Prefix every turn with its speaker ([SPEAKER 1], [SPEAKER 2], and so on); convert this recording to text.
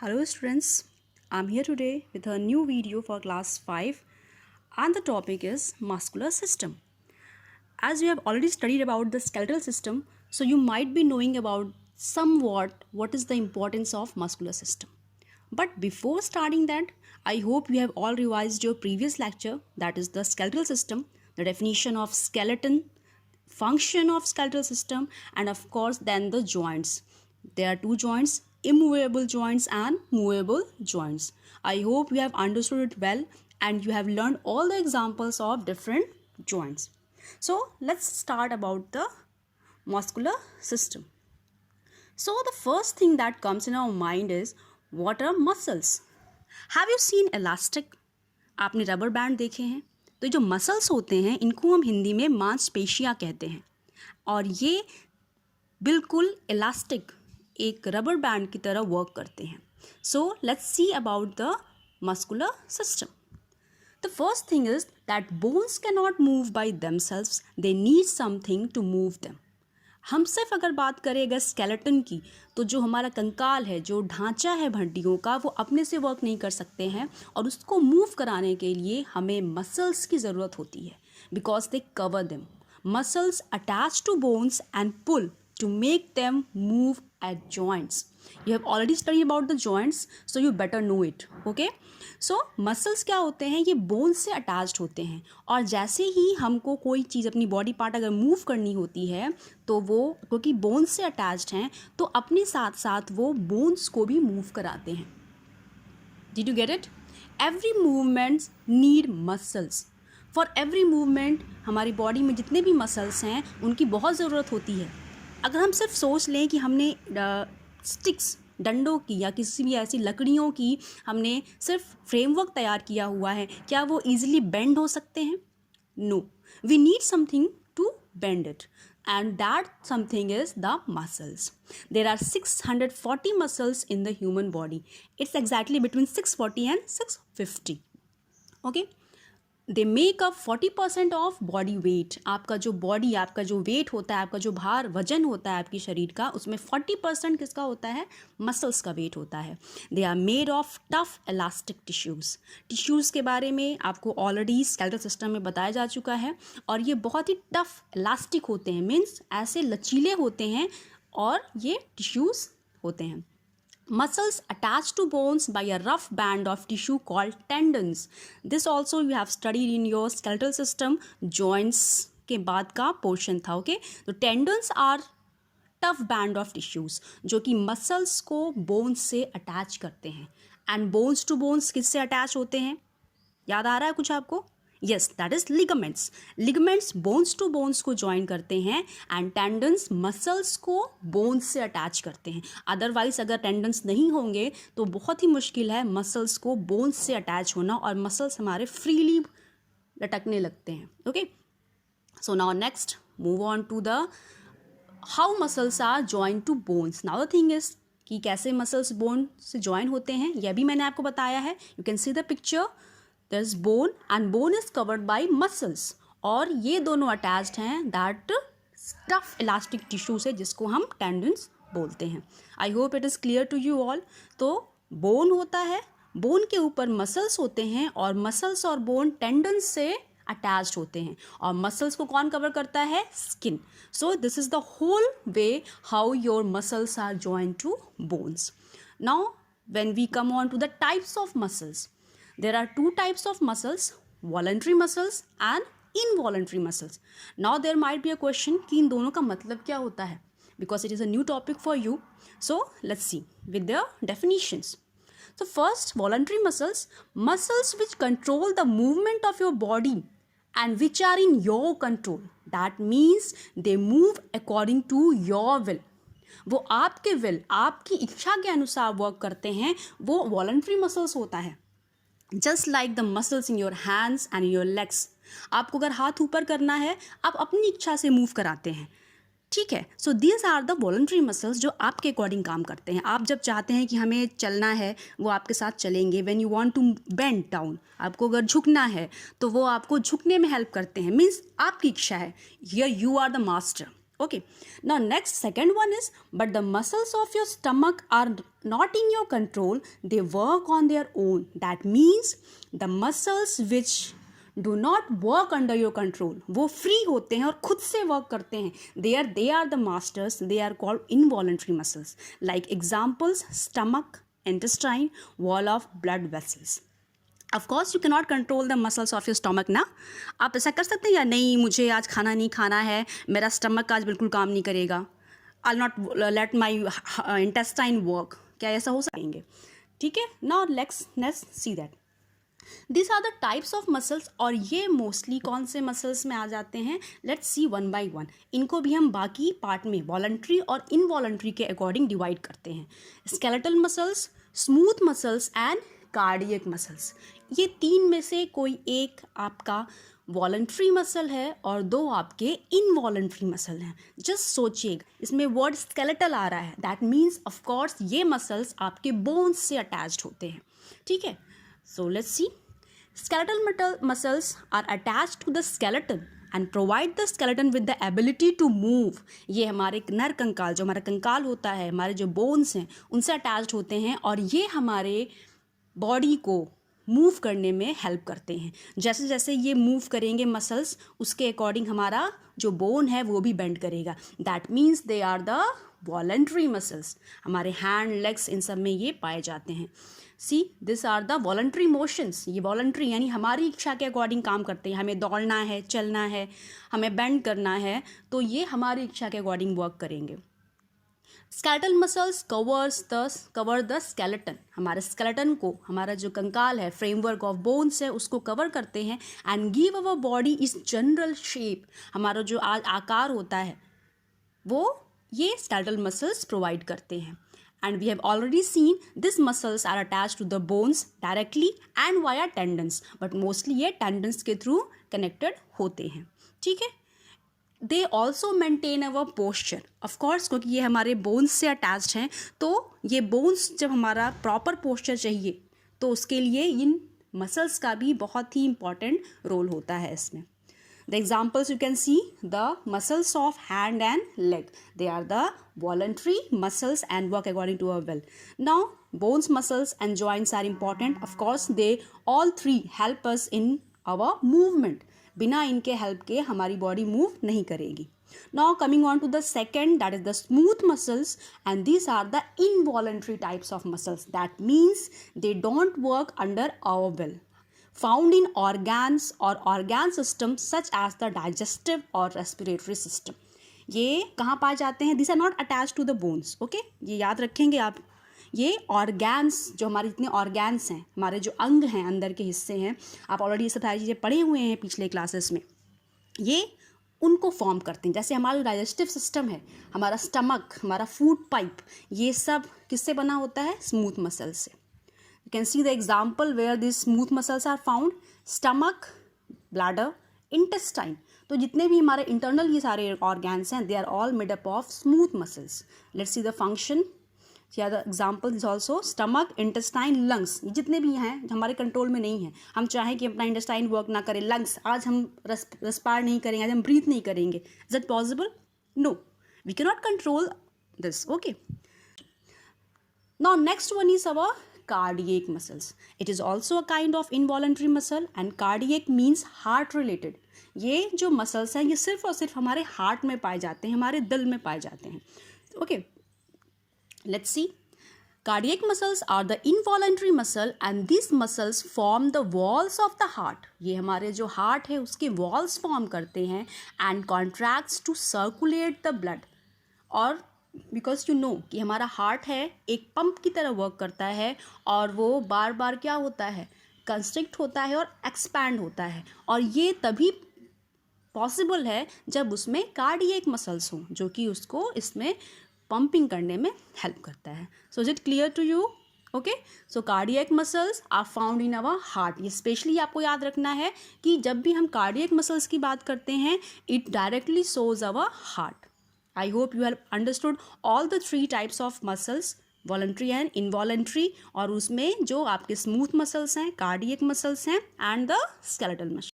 [SPEAKER 1] Hello students, I'm here today with a new video for class 5 and the topic is muscular system. As you have already studied about the skeletal system, so you might be knowing about somewhat what is the importance of muscular system. But before starting that, I hope you have all revised your previous lecture, that is the skeletal system, the definition of skeleton, function of skeletal system, and of course then the joints. There are two joints, immovable joints and movable joints. I hope you have understood it well and you have learned all the examples of different joints. So let's start about the muscular system. So the first thing that comes in our mind is what are muscles? Have you seen elastic? आपने rubber band देखे हैं? तो जो muscles होते हैं इनको हम हिंदी में मांसपेशियां कहते हैं और ये बिल्कुल इलास्टिक एक रबर बैंड की तरह वर्क करते हैं. So let's see about the muscular system. The first thing is that bones cannot move by themselves. They need something to move them. हम सिर्फ अगर बात करें अगर स्केलेटन की तो जो हमारा कंकाल है, जो ढांचा है हड्डियों का, वो अपने से वर्क नहीं कर सकते हैं और उसको मूव कराने के लिए हमें मसल्स की ज़रूरत होती है because they cover them. Muscles attach to bones and pull to make them move at joints. You have already studied about the joints, so you better know it. Okay? So muscles क्या होते हैं? ये bones से attached होते हैं और जैसे ही हमको कोई चीज़ अपनी body part अगर move करनी होती है तो वो क्योंकि bones से attached हैं तो अपने साथ साथ वो bones को भी move कराते हैं. Did you get it? Every movement need muscles. For every movement हमारी body में जितने भी muscles हैं उनकी बहुत ज़रूरत होती है. अगर हम सिर्फ सोच लें कि हमने स्टिक्स डंडों की या किसी भी ऐसी लकड़ियों की हमने सिर्फ फ्रेमवर्क तैयार किया हुआ है, क्या वो ईजिली बेंड हो सकते हैं? No, we need something to bend it and that something is the muscles. There are 640 muscles in the human body. It's exactly between 640 and 650. Okay? They make up 40% of body weight. आपका जो body, आपका जो wait होता है, आपका जो भार वजन होता है आपकी शरीर का, उसमें 40% किसका होता है? मसल्स का वेट होता है. They are made of tough elastic tissues. Tissues के बारे में आपको ऑलरेडी स्केलेटल सिस्टम में बताया जा चुका है और ये बहुत ही टफ इलास्टिक होते हैं, मीन्स ऐसे लचीले होते हैं और ये टिश्यूज़ होते हैं. Muscles attached to bones by a rough band of tissue called tendons. This also you have studied in your skeletal system. Joints के बाद का portion था. Okay? तो tendons are tough band of tissues जो कि muscles को bones से attach करते हैं. And bones to bones किससे attach होते हैं? याद आ रहा है कुछ आपको? Yes, that is ligaments. Ligaments bones to bones को join करते हैं and tendons muscles को bones से attach करते हैं. Otherwise अगर tendons नहीं होंगे तो बहुत ही मुश्किल है muscles को bones से attach होना और muscles हमारे freely लटकने लगते हैं. Okay? So now next move on to the how muscles are joined to bones. Now the thing is कि कैसे muscles bone से join होते हैं यह भी मैंने आपको बताया है. You can see the picture. There is bone and bone is covered by muscles और ये दोनों attached हैं that tough elastic tissue से जिसको हम tendons बोलते हैं. I hope it is clear to you all. तो bone होता है, bone के ऊपर muscles होते हैं और muscles और bone tendons से attached होते हैं और muscles को कौन cover करता है? Skin. So this is the whole way how your muscles are joined to bones. Now when we come on to the types of muscles, there are two types of muscles, voluntary muscles and involuntary muscles. Now there might be a question कि इन दोनों का मतलब क्या होता है? Because it is a new topic for you. So let's see with their definitions. So first, voluntary muscles, muscles which control the movement of your body and which are in your control. That means they move according to your will. वो आपके will, आपकी इच्छा के अनुसार work करते हैं, वो voluntary muscles होता है. Just like the muscles in your hands and your legs. आपको अगर हाथ ऊपर करना है आप अपनी इच्छा से मूव कराते हैं, ठीक है. So these are the voluntary muscles जो आपके अकॉर्डिंग काम करते हैं. आप जब चाहते हैं कि हमें चलना है वो आपके साथ चलेंगे. When you want to bend down, आपको अगर झुकना है तो वो आपको झुकने में हेल्प करते हैं, मीन्स आपकी इच्छा है. Here you are the master. Okay, now next second one is, but the muscles of your stomach are not in your control, they work on their own. That means the muscles which do not work under your control, वो free होते हैं और खुद से work करते हैं. They are the masters. They are called involuntary muscles. Like examples, stomach, intestine, wall of blood vessels. Of course you cannot control the muscles of your stomach ना. आप ऐसा कर सकते हैं या नहीं, मुझे आज खाना नहीं खाना है, मेरा स्टमक आज बिल्कुल काम नहीं करेगा, I'll not let my intestine work. क्या ऐसा हो सकेंगे? ठीक है. Now let's see that. These are the types of muscles. और ये मोस्टली कौन से मसल्स में आ जाते हैं? Let's see one by one. इनको भी हम बाकी पार्ट में वॉलंट्री और इनवॉलंट्री के अकॉर्डिंग डिवाइड करते हैं. Skeletal muscles, smooth muscles and cardiac muscles. ये तीन में से कोई एक आपका वॉलंट्री मसल है और दो आपके इनवॉलंट्री मसल हैं. जस्ट सोचिएगा, इसमें वर्ड स्केलेटल आ रहा है, दैट मीन्स ऑफ कोर्स ये मसल्स आपके बोन्स से अटैच्ड होते हैं. ठीक है. So let's see. Skeletal muscles are attached to the skeleton and provide the skeleton with the ability to move. ये हमारे नर कंकाल, जो हमारा कंकाल होता है, हमारे जो बोन्स हैं उनसे अटैच्ड होते हैं और ये हमारे बॉडी को मूव करने में हेल्प करते हैं. जैसे जैसे ये मूव करेंगे मसल्स, उसके अकॉर्डिंग हमारा जो बोन है वो भी बेंड करेगा. That means they are the voluntary muscles. हमारे हैंड, लेग्स, इन सब में ये पाए जाते हैं. See this are the voluntary motions. ये वॉलंट्री यानी हमारी इच्छा के अकॉर्डिंग काम करते हैं. हमें दौड़ना है, चलना है, हमें बेंड करना है, तो ये हमारी इच्छा के अकॉर्डिंग वर्क करेंगे. Skeletal muscles cover the skeleton. हमारे स्केलेटन को, हमारा जो कंकाल है, फ्रेमवर्क ऑफ बोन्स है, उसको कवर करते हैं एंड गिव अवर बॉडी इस जनरल शेप. हमारा जो आकार होता है वो ये स्केलेटल मसल्स प्रोवाइड करते हैं. And we have already seen these muscles are attached to the bones directly and via tendons, but mostly ये tendons के through connected होते हैं. ठीक है. They also maintain our posture. Of course, क्योंकि ये हमारे bones से attached हैं, तो ये bones जब हमारा proper posture चाहिए तो उसके लिए इन muscles का भी बहुत ही important role होता है इसमें. The examples you can see, the muscles of hand and leg. They are the voluntary muscles and work according to our will. Now, bones, muscles and joints are important. Of course, they all three help us in our movement. बिना इनके help के हमारी body move नहीं करेगी. Now, coming on to the second, that is the smooth muscles, and these are the involuntary types of muscles. That means they don't work under our will. Found in organs or organ systems such as the digestive or respiratory system. ये कहाँ पाए जाते हैं? These are not attached to the bones. Okay? ये याद रखेंगे आप. ये organs, जो हमारे जितने organs हैं, हमारे जो अंग हैं, अंदर के हिस्से हैं, आप ऑलरेडी ये सब सारी चीज़ें पढ़े हुए हैं पिछले क्लासेस में. ये उनको फॉर्म करते हैं. जैसे हमारा डाइजेस्टिव सिस्टम है, हमारा स्टमक, हमारा फूड पाइप, ये सब किससे बना होता है? स्मूथ मसल्स से. You can see the example where these smooth muscles are found. Stomach, bladder, intestine. तो जितने भी हमारे internal ये सारे organs हैं, they are all made up of smooth muscles. Let's see the function. Here the example is also stomach, intestine, lungs. ये जितने भी हैं हमारे कंट्रोल में नहीं हैं. हम चाहें कि अपना intestine वर्क ना करे, lungs, आज हम रेस्पायर नहीं करेंगे, आज हम ब्रीथ नहीं करेंगे. Is that possible? No. We cannot control this. Okay. Now next one is our cardiac muscles. It is also a kind of involuntary muscle and cardiac means heart related. ये जो muscles हैं ये सिर्फ और सिर्फ हमारे heart में पाए जाते हैं, हमारे दिल में पाए जाते हैं. Okay, let's see. Cardiac muscles are the involuntary muscle and these muscles form the walls of the heart. ये हमारे जो heart है उसके walls form करते हैं and contracts to circulate the blood. और बिकॉज यू नो कि हमारा हार्ट है एक पंप की तरह वर्क करता है और वो बार बार क्या होता है? कंस्ट्रिक्ट होता है और एक्सपैंड होता है. और ये तभी पॉसिबल है जब उसमें कार्डियक मसल्स हों जो कि उसको इसमें पंपिंग करने में हेल्प करता है. So is it clear to you? Okay. So cardiac muscles are found in our heart. ये स्पेशली आपको याद रखना है कि जब भी हम कार्डियक मसल्स की बात करते हैं it directly shows our heart. I hope you have understood all the three types of muscles, voluntary and involuntary, और उसमें जो आपके smooth muscles हैं, cardiac muscles हैं and the skeletal muscles.